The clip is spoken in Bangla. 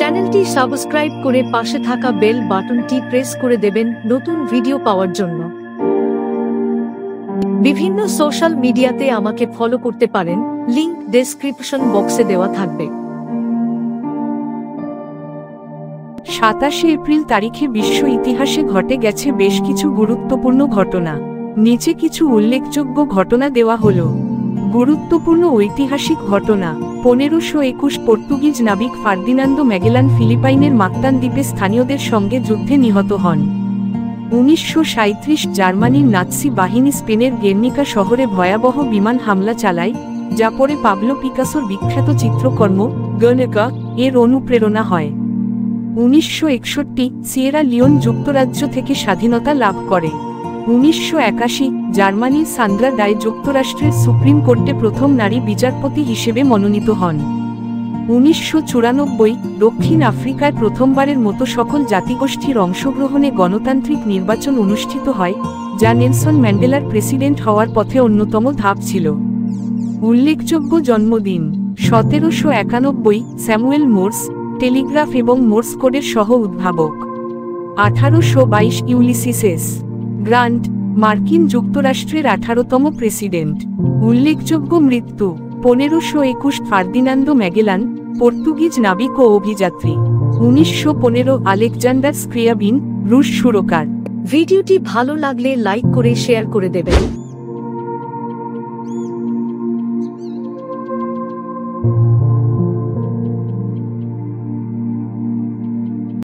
চ্যানেলটি সাবস্ক্রাইব করে পাশে থাকা বেল বাটনটি প্রেস করে দেবেন নতুন ভিডিও পাওয়ার জন্য। বিভিন্ন সোশ্যাল মিডিয়াতে আমাকে ফলো করতে পারেন, লিংক ডেসক্রিপশন বক্সে দেওয়া থাকবে। 27 এপ্রিল তারিখে বিশ্ব ইতিহাসে ঘটে গেছে বেশ কিছু গুরুত্বপূর্ণ ঘটনা। নিচে কিছু উল্লেখযোগ্য ঘটনা দেওয়া হলো। গুরুত্বপূর্ণ ঐতিহাসিক ঘটনা: 1521 পর্তুগিজ নাবিক ফার্দিনান্দো ম্যাগেলান ফিলিপাইনের মাক্তান দ্বীপে স্থানীয়দের সঙ্গে যুদ্ধে নিহত হন। 1937 জার্মানির নাৎসি বাহিনী স্পেনের গের্নিকা শহরে ভয়াবহ বিমান হামলা চালায়, যা পরে পাবলো পিকাসোর বিখ্যাত চিত্রকর্ম গার্নিকা এর অনুপ্রেরণা হয়। 1961 সিয়েরা লিওন যুক্তরাজ্য থেকে স্বাধীনতা লাভ করে। 1981 জার্মানির সান্দ্রা ডাই যুক্তরাষ্ট্রের সুপ্রিম কোর্টে প্রথম নারী বিচারপতি হিসেবে মনোনীত হন। 1994 দক্ষিণ আফ্রিকায় প্রথমবারের মতো সকল জাতিগোষ্ঠীর অংশগ্রহণে গণতান্ত্রিক নির্বাচন অনুষ্ঠিত হয়, যা নেলসন ম্যান্ডেলার প্রেসিডেন্ট হওয়ার পথে অন্যতম ধাপ ছিল। উল্লেখযোগ্য জন্মদিন: 1791 স্যামুয়েল মোর্স, টেলিগ্রাফ এবং মোর্স কোডের সহ উদ্ভাবক। 1822 ইউলিসিস এস গ্রান্ট, মার্কিন যুক্তরাষ্ট্রের 18তম প্রেসিডেন্ট। উল্লেখযোগ্য মৃত্যু: 1521 ফার্দিনান্দো ম্যাগেলান, পর্তুগিজ নাবিক ও অভিযাত্রী। 1915 আলেকজান্ডার স্ক্রিয়াবিন, রুশ সুরকার। ভিডিওটি ভালো লাগলে লাইক করে শেয়ার করে দেবেন।